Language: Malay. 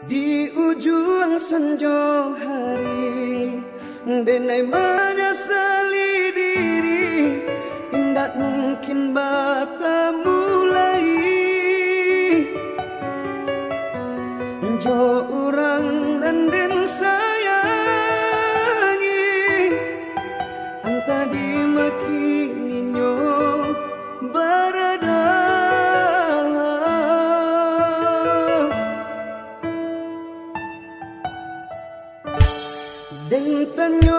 Di ujung senja hari denai menyesali diri, indak mungkin bertemu lagi. Jo orang dan den sayangi, anta dimaki ninyo berada. Den tanyo